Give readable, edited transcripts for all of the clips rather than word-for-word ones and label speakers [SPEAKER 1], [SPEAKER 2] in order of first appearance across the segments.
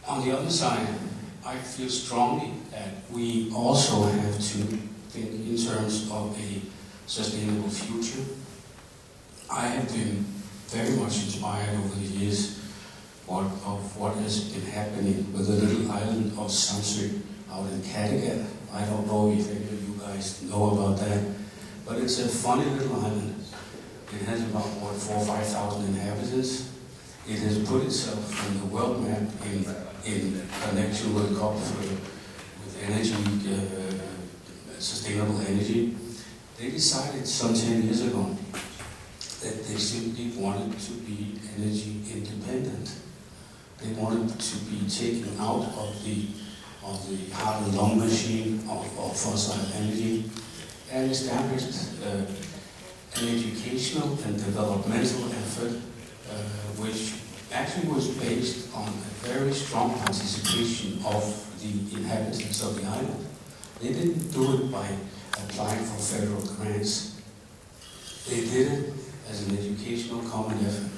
[SPEAKER 1] On the other side, I feel strongly that we also have to think in terms of a sustainable future. I have been very much inspired over the years of what has been happening with the little island of Samsø out in Kattegat. I don't know if any of you guys know about that, but it's a funny little island. It has about, 4,000 or 5,000 inhabitants. It has put itself on the world map in connection with COP with energy, sustainable energy. They decided some 10 years ago that they simply wanted to be energy independent. They wanted to be taken out of the heart and lung machine of fossil energy and established an educational and developmental effort which actually was based on a very strong participation of the inhabitants of the island. They didn't do it by applying for federal grants. They did it as an educational common effort.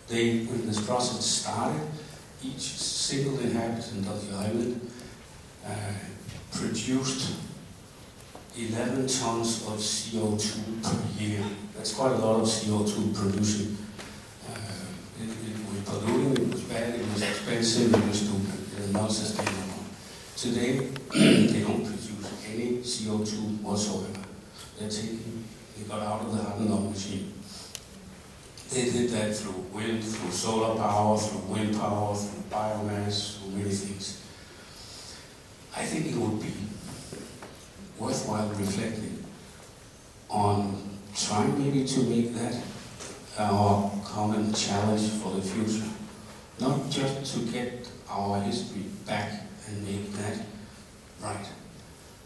[SPEAKER 1] When this process started, each single inhabitant of the island produced 11 tons of CO2 per year. That's quite a lot of CO2 producing. It was polluting, it was bad, it was expensive, it was stupid, it was not sustainable. Today, they don't produce any CO2 whatsoever. They got out of the heart and lung machine. They did that through wind, through solar power, through wind power, through biomass, through many things. I think it would be worthwhile reflecting on trying maybe to make that our common challenge for the future. Not just to get our history back and make that right,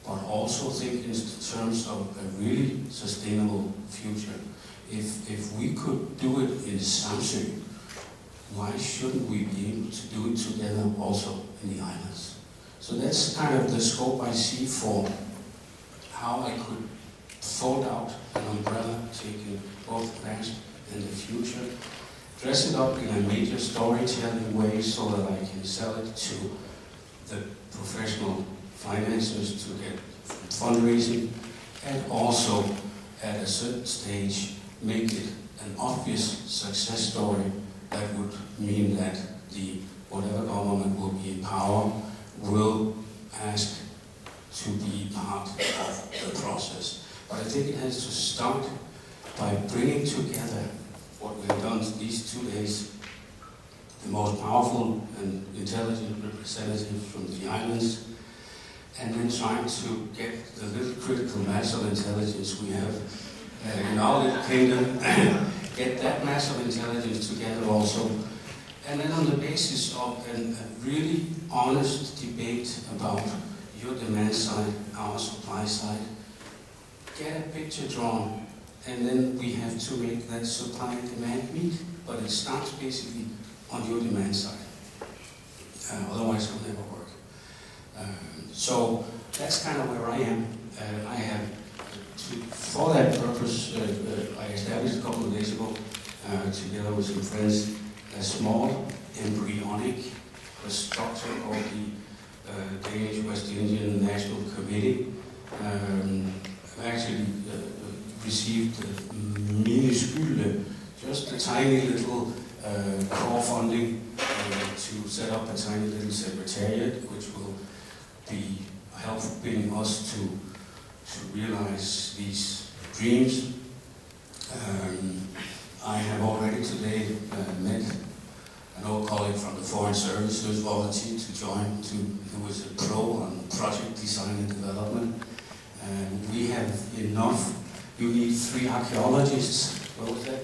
[SPEAKER 1] but also think in terms of a really sustainable future. If we could do it in Samsø, why shouldn't we be able to do it together also in the islands? So that's kind of the scope I see for how I could fold out an umbrella, taking both the past and the future, dress it up in a major storytelling way so that I can sell it to the professional financiers to get fundraising, and also at a certain stage make it an obvious success story that would mean that whatever government will be in power will ask to be part of the process. But I think it has to start by bringing together what we've done these 2 days, the most powerful and intelligent representatives from the islands, and then trying to get the little critical mass of intelligence we have in our little kingdom, get that mass of intelligence together also, and then on the basis of a really honest debate about your demand side, our supply side, get a picture drawn, and then we have to make that supply and demand meet, but it starts basically on your demand side. Otherwise it'll never work. So that's kind of where I am. I have, for that purpose, I established a couple of days ago, together with some friends, a small embryonic structure called the Danish West Indian National Committee. I've actually received minuscule, just a tiny little core funding to set up a tiny little secretariat, which will be helping us to realize these dreams. I have already today met an old colleague from the Foreign Service who has volunteered to join, who is a pro on project design and development. We have enough. You need 3 archaeologists. What was that?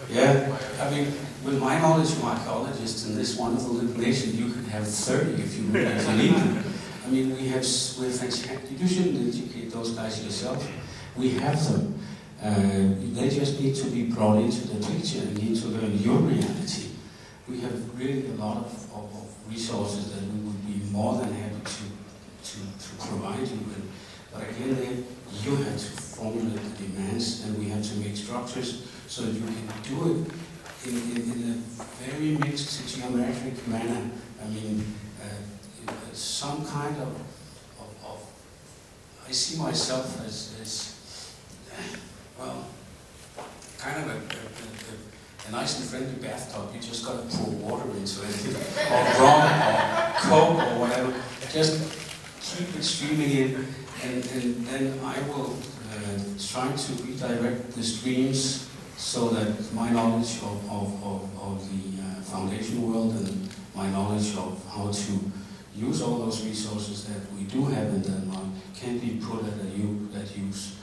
[SPEAKER 1] Yeah, I mean, with my knowledge of archaeologists in this wonderful little nation, you could have 30 if you really need them. I mean, we're fantastic. You shouldn't educate those guys yourself. We have them. They just need to be brought into the picture and need to learn your reality. We have really a lot of resources that we would be more than happy to provide you with. But again, you have to formulate the demands, and we have to make structures so that you can do it in a very mixed geometric manner. I mean, some kind of I see myself as well, kind of a nice and friendly bathtub. You just got to pour water into it, or rum, or Coke, or whatever. Just keep it streaming in, and then I will try to redirect the streams so that my knowledge of the foundation world and my knowledge of how to use all those resources that we do have in Denmark can be put at use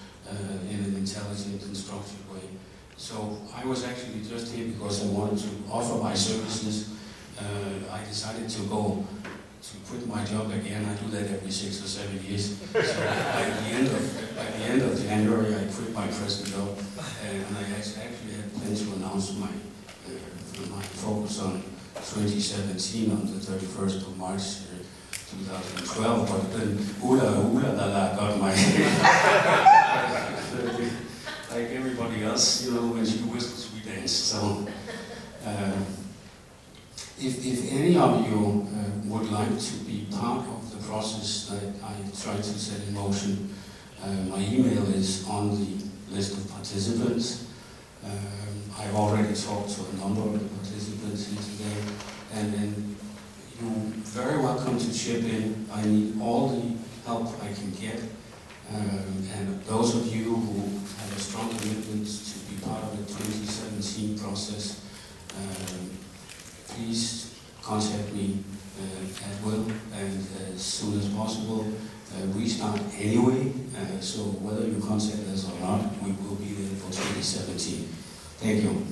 [SPEAKER 1] in an intelligent and structured way. So I was actually just here because I wanted to offer my services. I decided to quit my job again. I do that every 6 or 7 years. So by the end of January, I quit my present job, and I actually had planned to announce my focus on 2017 on the 31st of March 2012, but then Ulla got my like everybody else, you know, when she whistles, we dance. So if any of you would like to be part of the process that I try to set in motion, my email is on the list of participants. I've already talked to a number of the participants here today, and you're very welcome to chip in. I need all the help I can get. And those of you who have a strong commitment to be part of the 2017 process, please contact me at will and as soon as possible. We start anyway, so whether you contact us or not, we will be there for 2017. Thank you.